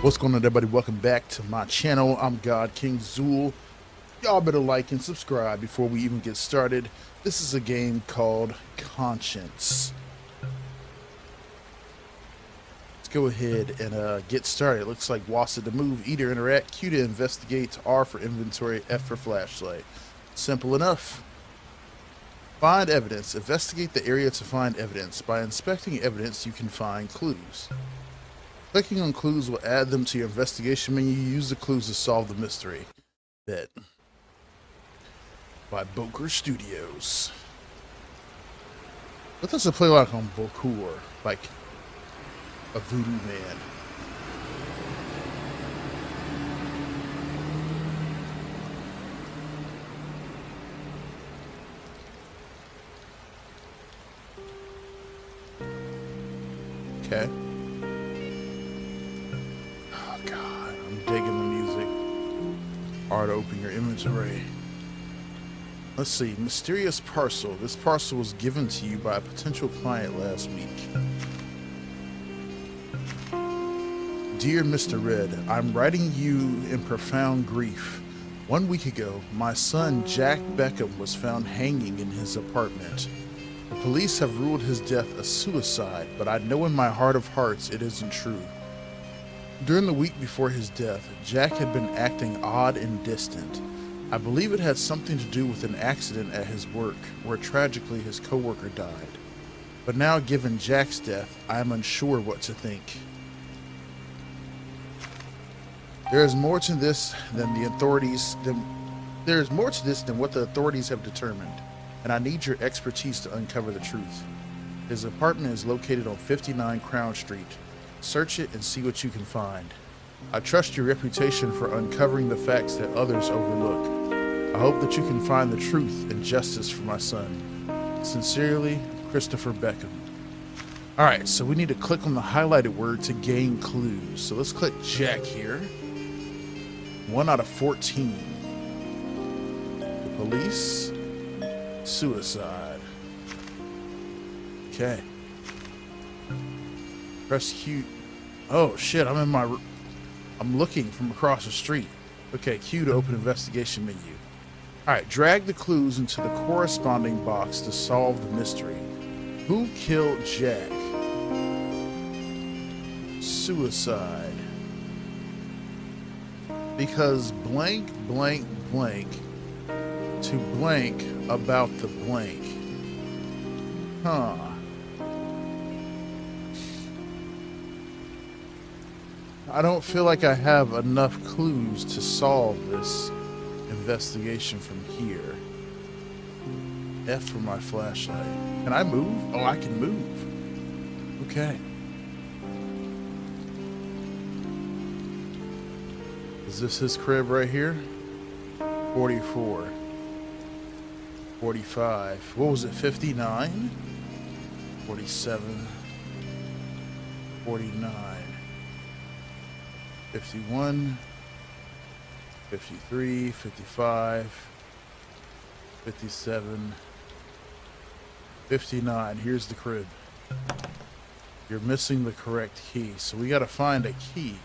What's going on, everybody? Welcome back to my channel. I'm God King Zool. Y'all better like and subscribe before we even get started. This is a game called Conscience. Let's go ahead and get started. It looks like WASD to move, E to interact, Q to investigate, R for inventory, F for flashlight. Simple enough. Find evidence. Investigate the area to find evidence. By inspecting evidence, you can find clues. Clicking on clues will add them to your investigation menu. Use the clues to solve the mystery. Bet. By Boker Studios. What does it play like on Bokur? Like a voodoo man. Okay. Oh God, I'm digging the music. R to open your inventory. Let's see, mysterious parcel. This parcel was given to you by a potential client last week. Dear Mr. Red, I'm writing you in profound grief. 1 week ago, my son Jack Beckham was found hanging in his apartment. The police have ruled his death a suicide, but I know in my heart of hearts it isn't true. During the week before his death, Jack had been acting odd and distant. I believe it had something to do with an accident at his work, where tragically his coworker died. But now, given Jack's death, I am unsure what to think. There is more to this than what the authorities have determined, and I need your expertise to uncover the truth. His apartment is located on 59 Crown Street. Search it and see what you can find. I trust your reputation for uncovering the facts that others overlook. I hope that you can find the truth and justice for my son. Sincerely, Christopher Beckham. Alright, so we need to click on the highlighted word to gain clues. So let's click Jack here. 1 out of 14. The police. Suicide. Okay. Press Q. Oh shit, I'm looking from across the street. Okay, Q to open investigation menu. Alright, drag the clues into the corresponding box to solve the mystery. Who killed Jack? Suicide. Because blank, blank, blank to blank about the blank. Huh. I don't feel like I have enough clues to solve this investigation from here. F for my flashlight. Can I move? Oh, I can move. Okay. Is this his crib right here? 44. 45. What was it? 59? 47. 49. 51, 53, 55, 57, 59. Here's the crib. You're missing the correct key, so we gotta find a key.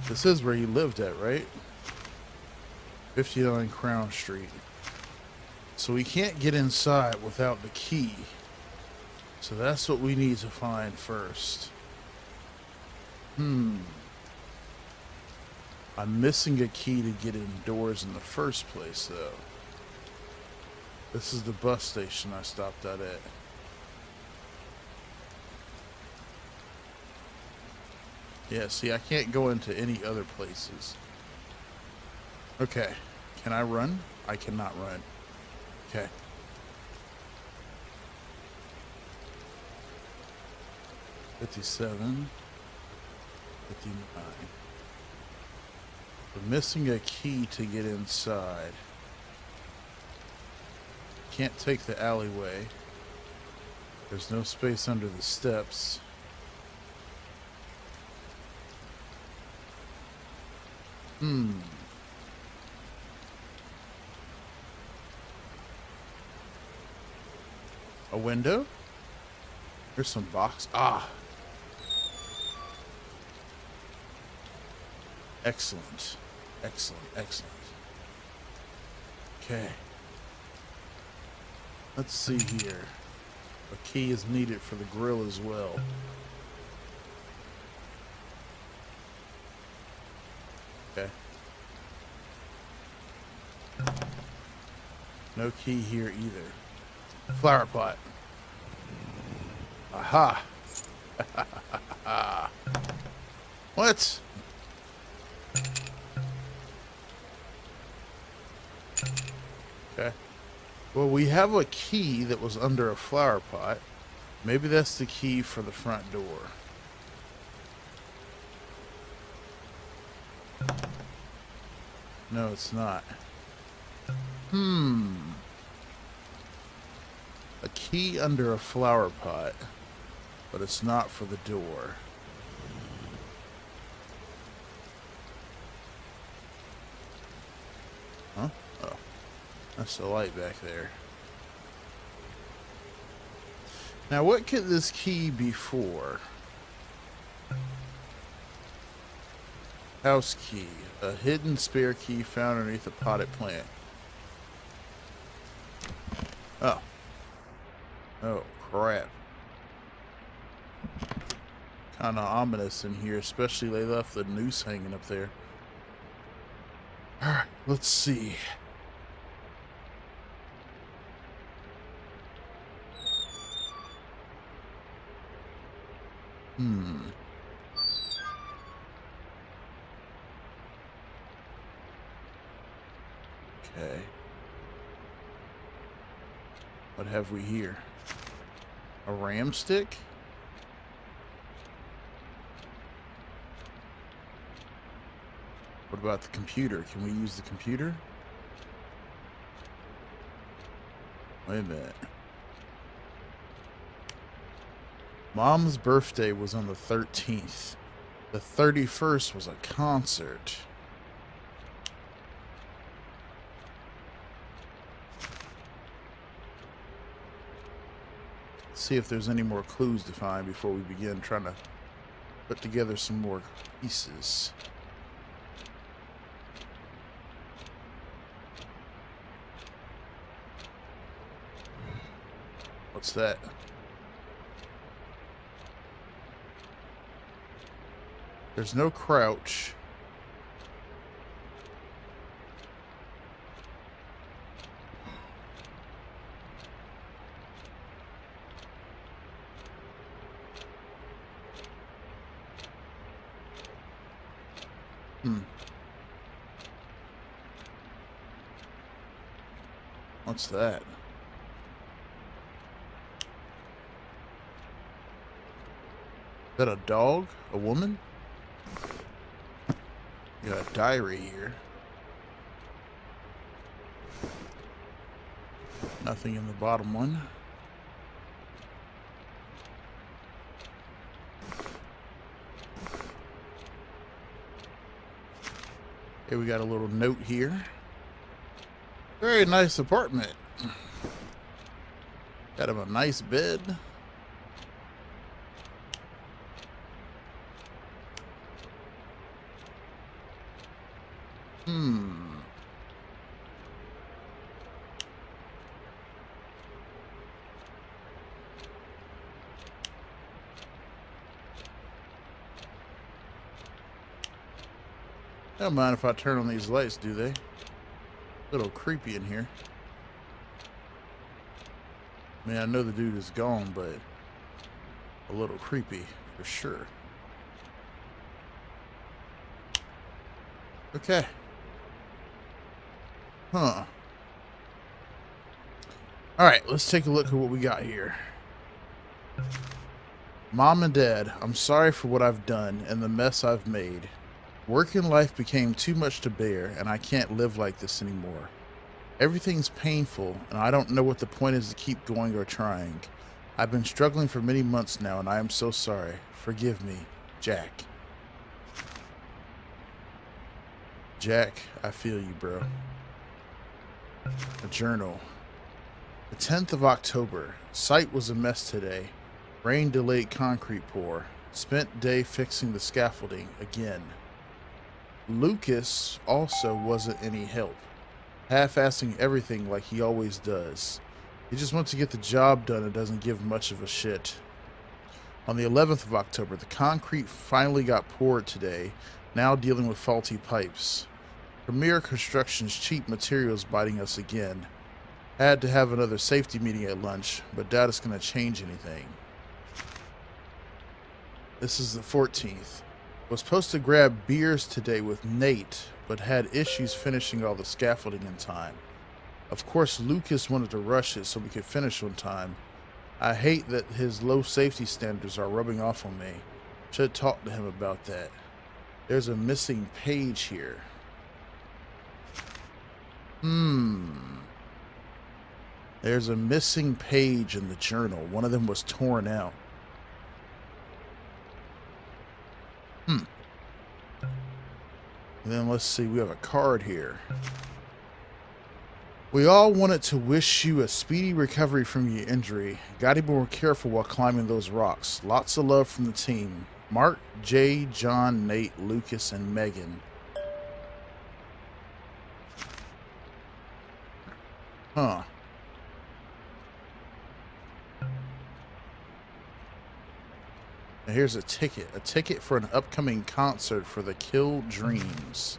This is where you lived at, right? 59 Crown Street. So we can't get inside without the key. So that's what we need to find first. I'm missing a key to get indoors in the first place, though. This is the bus station I stopped at. Yeah, see, I can't go into any other places. Okay. Can I run? I cannot run. Okay. $57, $59. We're missing a key to get inside. Can't take the alleyway. There's no space under the steps. A window? There's some box. Ah. Excellent. Excellent. Excellent. Okay. Let's see here. A key is needed for the grill as well. Okay. No key here either. Flower pot. Aha. What? Okay. Well, we have a key that was under a flower pot. Maybe that's the key for the front door. No, it's not. A key under a flower pot, but it's not for the door. Huh? Oh. That's the light back there. Now, what could this key be for? House key. A hidden spare key found underneath a potted plant. Oh. Oh, crap. Kind of ominous in here, especially they left the noose hanging up there. Alright, let's see. Okay. What have we here? A ram stick? What about the computer? Can we use the computer? Wait a minute. Mom's birthday was on the 13th. The 31st was a concert. See if there's any more clues to find before we begin trying to put together some more pieces. What's that? There's no crouch. What's that? Is that a dog? A woman? You got a diary here. Nothing in the bottom one. Okay, we got a little note here. Very nice apartment. Got him a nice bed. Don't mind if I turn on these lights, do they? A little creepy in here. I mean, I know the dude is gone, but a little creepy for sure. Okay. Huh. Alright, let's take a look at what we got here. Mom and Dad, I'm sorry for what I've done and the mess I've made. Working life became too much to bear, and I can't live like this anymore. Everything's painful, and I don't know what the point is to keep going or trying. I've been struggling for many months now, and I am so sorry. Forgive me, Jack. Jack, I feel you, bro. A journal. The 10th of October. Site was a mess today. Rain delayed concrete pour. Spent day fixing the scaffolding again. Lucas also wasn't any help, half-assing everything like he always does. He just wants to get the job done and doesn't give much of a shit. On the 11th of October, the concrete finally got poured today, now dealing with faulty pipes. Premier Construction's cheap materials biting us again. Had to have another safety meeting at lunch, but doubt it's going to change anything. This is the 14th. Was supposed to grab beers today with Nate, but had issues finishing all the scaffolding in time. Of course, Lucas wanted to rush it so we could finish on time. I hate that his low safety standards are rubbing off on me. Should talk to him about that. There's a missing page here. There's a missing page in the journal. One of them was torn out. And then let's see, we have a card here. We all wanted to wish you a speedy recovery from your injury. Gotta be more careful while climbing those rocks. Lots of love from the team. Mark, Jay, John, Nate, Lucas, and Megan. Huh. Now here's a ticket for an upcoming concert for the Kill Dreams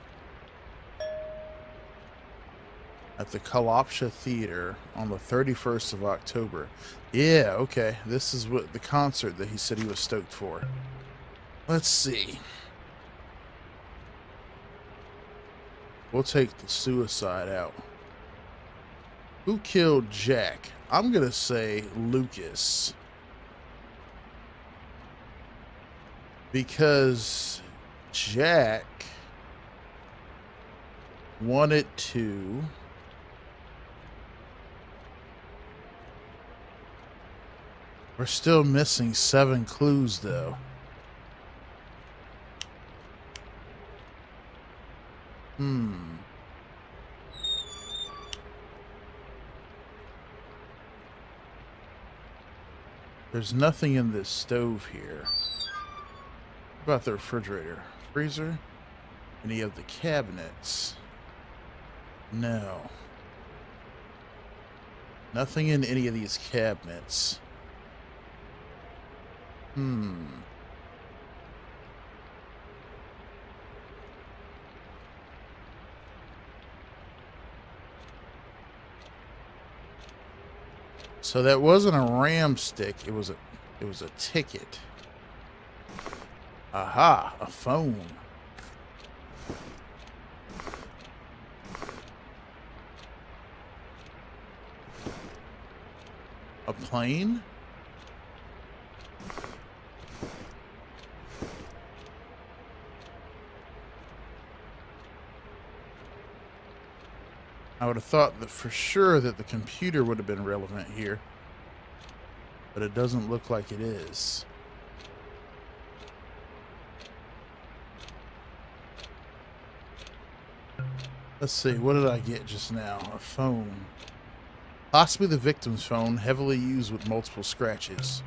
at the Kalopsha Theater on the 31st of October. Yeah, okay. This is what the concert that he said he was stoked for. Let's see. We'll take the suicide out. Who killed Jack? I'm gonna say Lucas. Because Jack wanted to We're still missing 7 clues though. There's nothing in this stove here. What about the refrigerator? Freezer? Any of the cabinets? No. Nothing in any of these cabinets. So that wasn't a ram stick, it was a ticket. Aha, a phone. A plane? I would have thought that for sure that the computer would have been relevant here, but it doesn't look like it is. Let's see, what did I get just now? A phone. Possibly the victim's phone, heavily used with multiple scratches.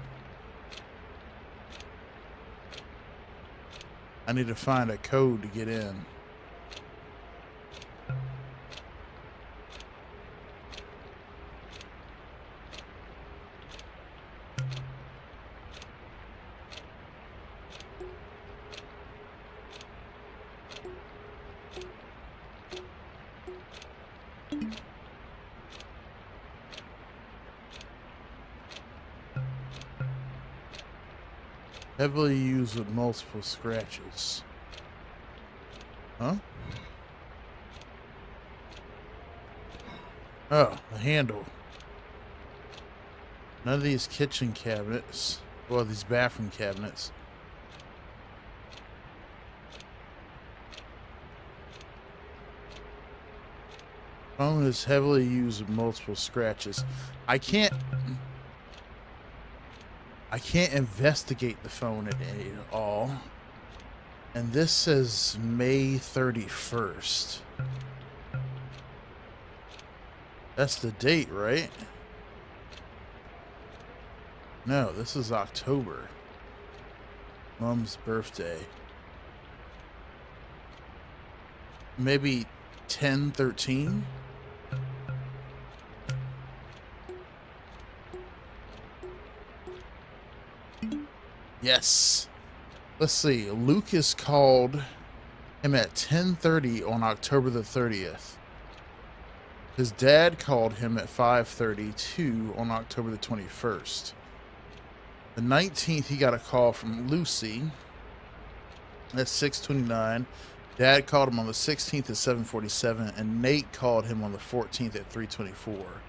I need to find a code to get in. Heavily used with multiple scratches. Huh? Oh, the handle. None of these kitchen cabinets, well, these bathroom cabinets. Phone is heavily used with multiple scratches. I can't investigate the phone at all. And this says May 31st. That's the date, right? No, this is October. Mom's birthday. Maybe 10/13? Yes. Let's see. Lucas called him at 10:30 on October the 30th. His dad called him at 5:32 on October the 21st. The 19th, he got a call from Lucy at 6:29. Dad called him on the 16th at 7:47, and Nate called him on the 14th at 3:24.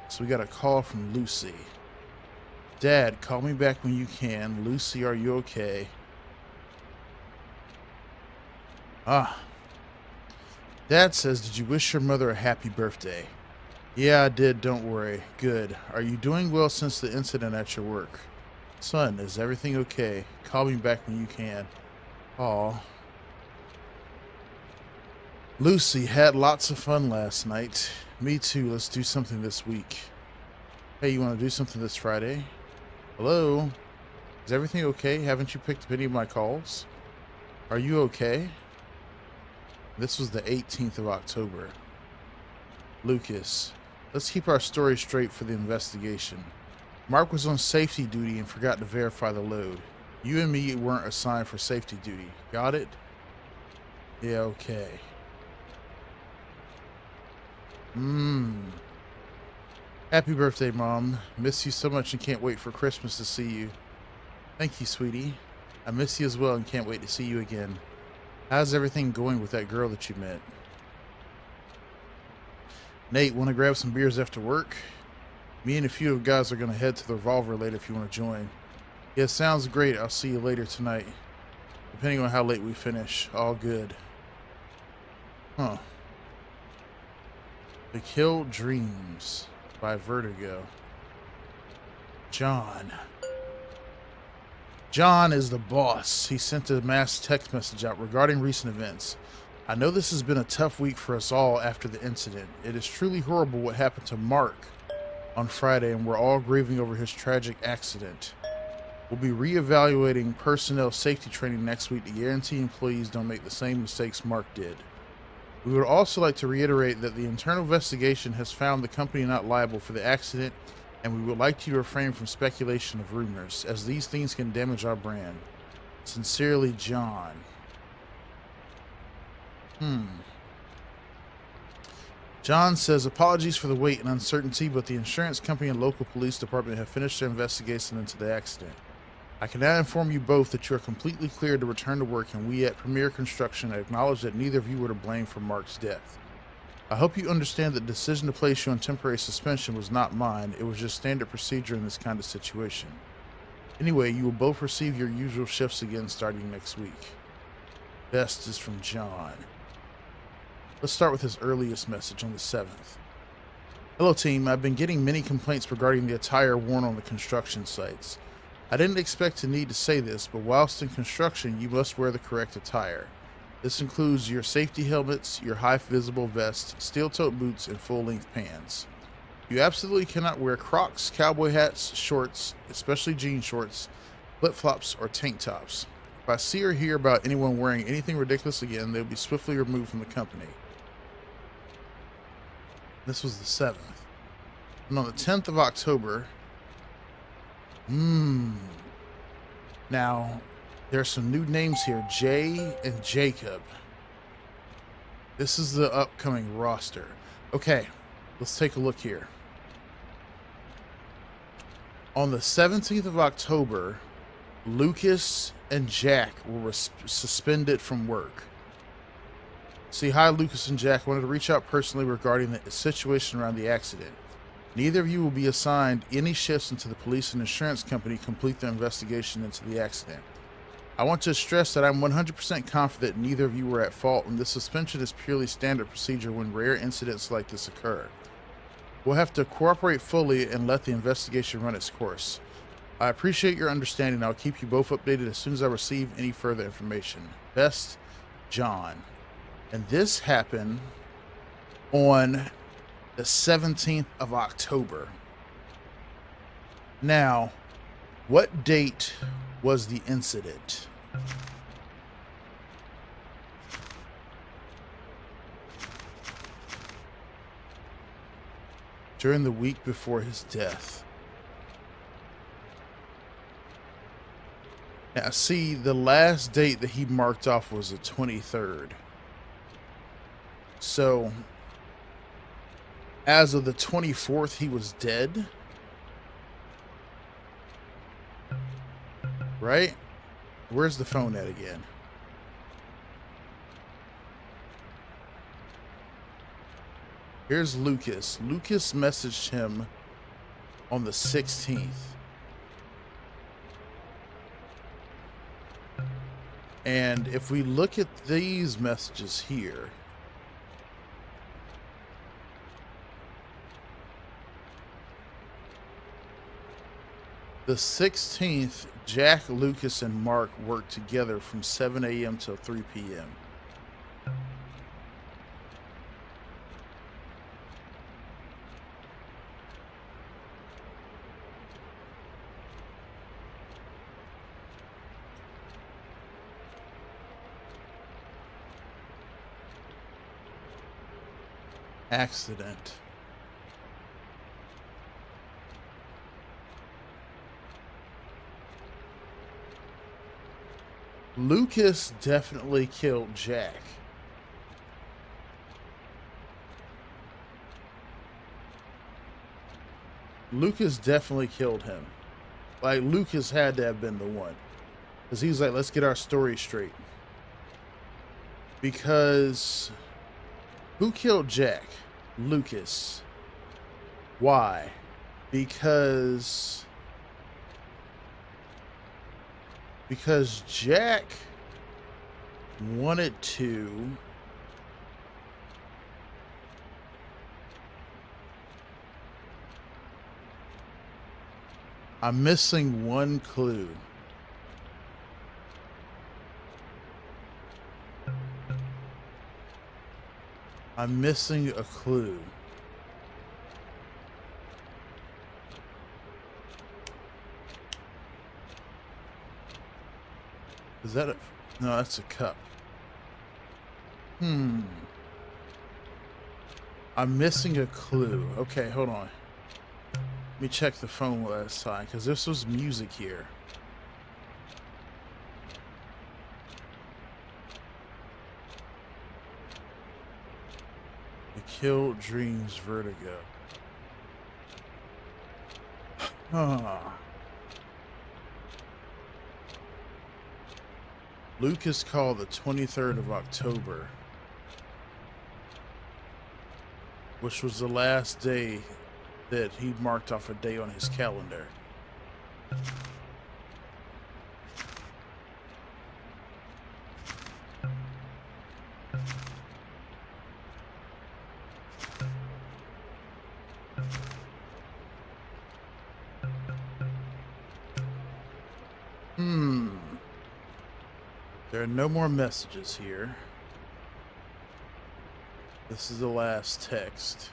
So we got a call from Lucy. Dad, call me back when you can. Lucy, are you okay? Dad says, did you wish your mother a happy birthday? Yeah, I did, don't worry. Good. Are you doing well since the incident at your work? Son, is everything okay? Call me back when you can. Aw. Lucy, had lots of fun last night. Me too, let's do something this week. Hey, you want to do something this Friday? Hello? Is everything okay? Haven't you picked up any of my calls? Are you okay? This was the 18th of October. Lucas, let's keep our story straight for the investigation. Mark was on safety duty and forgot to verify the load. You and me weren't assigned for safety duty. Got it? Yeah, okay. Happy birthday, Mom. Miss you so much and can't wait for Christmas to see you. Thank you, sweetie. I miss you as well and can't wait to see you again. How's everything going with that girl that you met? Nate, want to grab some beers after work? Me and a few of the guys are going to head to the Revolver later if you want to join. Yeah, sounds great. I'll see you later tonight. Depending on how late we finish. All good. Huh. The Kill Dreams by Vertigo. John. John is the boss. He sent a mass text message out regarding recent events. I know this has been a tough week for us all after the incident. It is truly horrible what happened to Mark on Friday, and we're all grieving over his tragic accident. We'll be reevaluating personnel safety training next week to guarantee employees don't make the same mistakes Mark did. We would also like to reiterate that the internal investigation has found the company not liable for the accident, and we would like you to refrain from speculation of rumors, as these things can damage our brand. Sincerely, John. John says, apologies for the wait and uncertainty, but the insurance company and local police department have finished their investigation into the accident. I can now inform you both that you are completely cleared to return to work, and we at Premier Construction acknowledge that neither of you were to blame for Mark's death. I hope you understand that the decision to place you on temporary suspension was not mine. It was just standard procedure in this kind of situation. Anyway, you will both receive your usual shifts again starting next week. Best is from John. Let's start with his earliest message on the 7th. Hello team, I've been getting many complaints regarding the attire worn on the construction sites. I didn't expect to need to say this, but whilst in construction, you must wear the correct attire. This includes your safety helmets, your high visible vest, steel-toed boots, and full-length pants. You absolutely cannot wear Crocs, cowboy hats, shorts, especially jean shorts, flip-flops, or tank tops. If I see or hear about anyone wearing anything ridiculous again, they'll be swiftly removed from the company. This was the 7th. And on the 10th of October, now, there's some new names here, Jay and Jacob. This is the upcoming roster. Okay, let's take a look here. On the 17th of October, Lucas and Jack were suspended from work. See, hi, Lucas and Jack. Wanted to reach out personally regarding the situation around the accident. Neither of you will be assigned any shifts until the police and insurance company complete their investigation into the accident. I want to stress that I'm 100% confident neither of you were at fault, and this suspension is purely standard procedure when rare incidents like this occur. We'll have to cooperate fully and let the investigation run its course. I appreciate your understanding. I'll keep you both updated as soon as I receive any further information. Best, John. And this happened on the 17th of October. Now, what date was the incident? During the week before his death. Now, see, the last date that he marked off was the 23rd. So, as of the 24th, he was dead. Right? Where's the phone at again? Here's Lucas. Lucas messaged him on the 16th. And if we look at these messages here, the 16th, Jack, Lucas, and Mark worked together from 7 a.m. till 3 p.m. Accident. Lucas definitely killed Jack. Lucas definitely killed him. Like, Lucas had to have been the one. Because he's like, let's get our story straight. Because who killed Jack? Lucas. Why? Because Jack wanted to I'm missing one clue. I'm missing a clue. Is that a... No, that's a cup. I'm missing a clue. Okay, hold on. Let me check the phone last time, because this was music here. The Kill Dreams Vertigo. Lucas called the 23rd of October, which was the last day that he marked off a day on his calendar. There are no more messages here. This is the last text.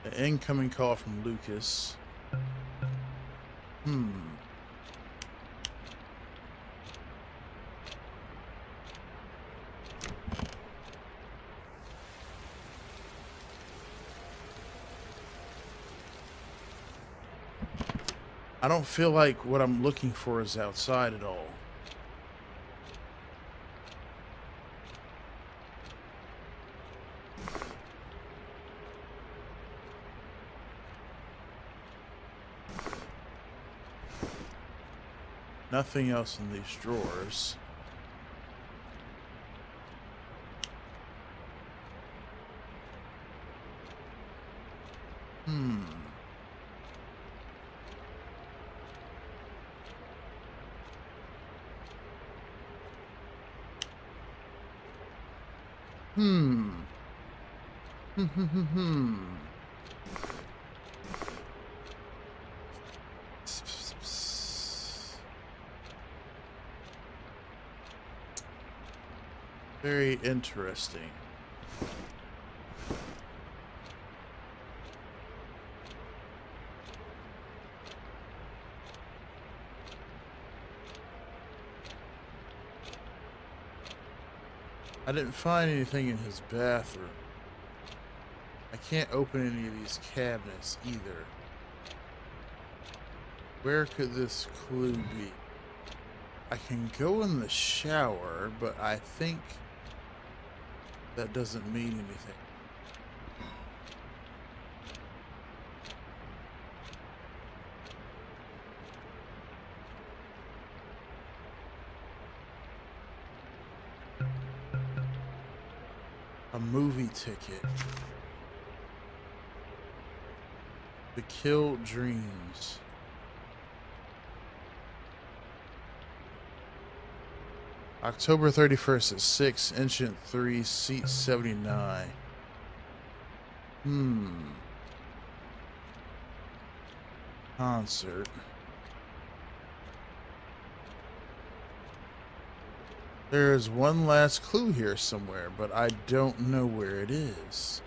An incoming call from Lucas. I don't feel like what I'm looking for is outside at all. Nothing else in these drawers. Very interesting. I didn't find anything in his bathroom. I can't open any of these cabinets either. Where could this clue be? I can go in the shower, but I think that doesn't mean anything. A movie ticket. The Kill Dreams. October 31st at 6, Ancient 3, seat 79. Concert. There is one last clue here somewhere, but I don't know where it is.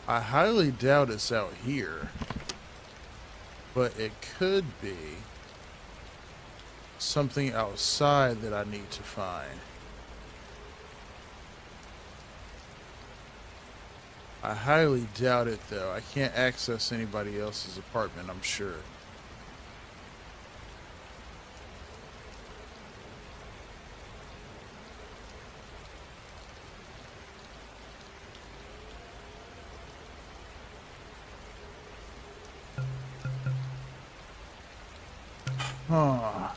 I highly doubt it's out here, but it could be something outside that I need to find. I highly doubt it, though. I can't access anybody else's apartment, I'm sure. Huh.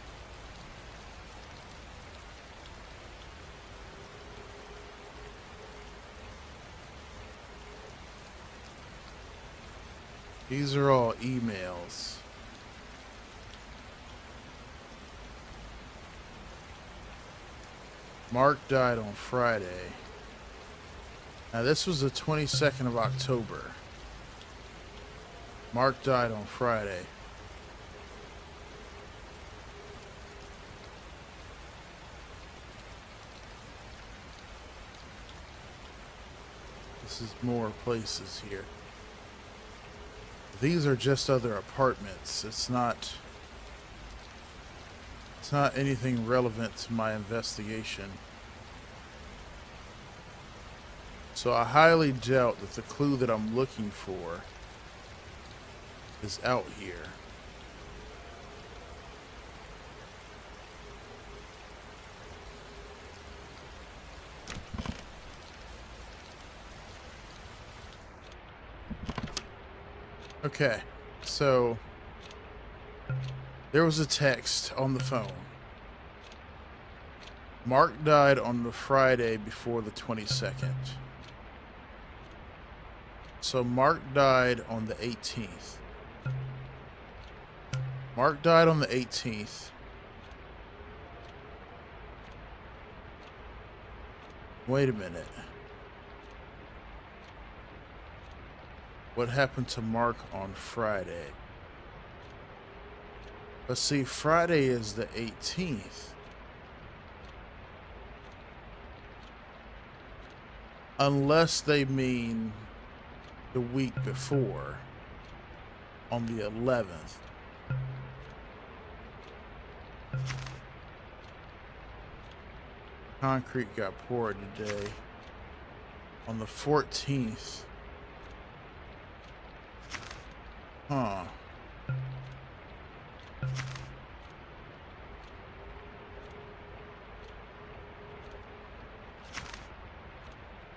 These are all emails. Mark died on Friday. Now this was the 22nd of October. Mark died on Friday. This is more places here. These are just other apartments. It's not anything relevant to my investigation. So I highly doubt that the clue that I'm looking for is out here. Okay, so there was a text on the phone. Mark died on the Friday before the 22nd. So Mark died on the 18th. Mark died on the 18th. Wait a minute. What happened to Mark on Friday? Let's see, Friday is the 18th. Unless they mean the week before, on the 11th. Concrete got poured today. On the 14th. Huh.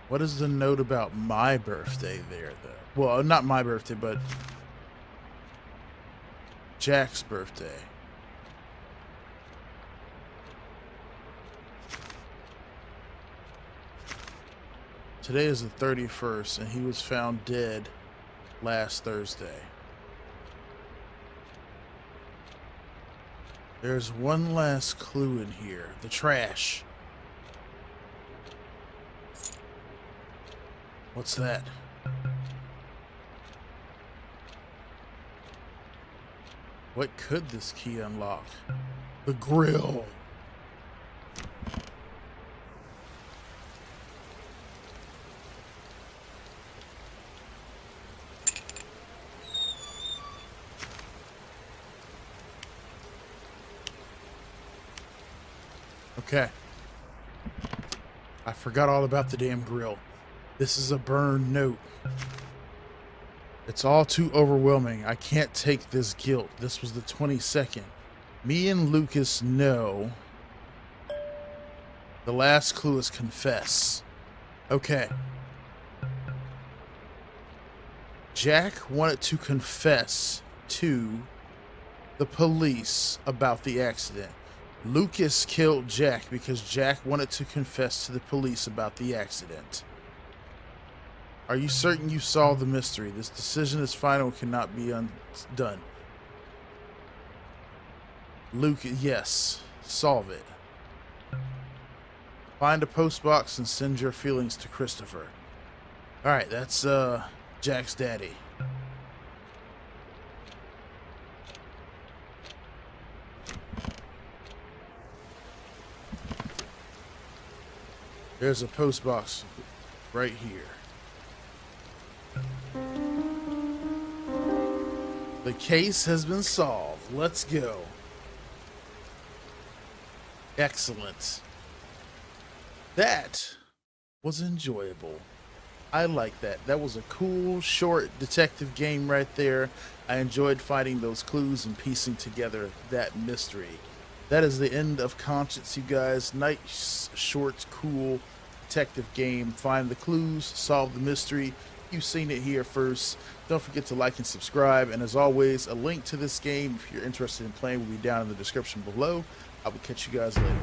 What is the note about my birthday there, though? Well, not my birthday, but Jack's birthday. Today is the 31st, and he was found dead last Thursday. There's one last clue in here. The trash. What's that? What could this key unlock? The grill. Okay. I forgot all about the damn grill. This is a burn note. It's all too overwhelming. I can't take this guilt. This was the 22nd. Me and Lucas know. The last clue is confess. Okay. Jack wanted to confess to the police about the accident. Lucas killed Jack because Jack wanted to confess to the police about the accident. Are you certain you solved the mystery? This decision is final and cannot be undone. Luke, yes. Solve it. Find a post box and send your feelings to Christopher. Alright, that's Jack's daddy. There's a post box right here. The case has been solved. Let's go. Excellent. That was enjoyable. I like that. That was a cool, short detective game right there. I enjoyed finding those clues and piecing together that mystery. That is the end of Conscience, you guys. Nice, short, cool detective game. Find the clues, solve the mystery. You've seen it here first. Don't forget to like and subscribe. And as always, a link to this game, if you're interested in playing, will be down in the description below. I will catch you guys later.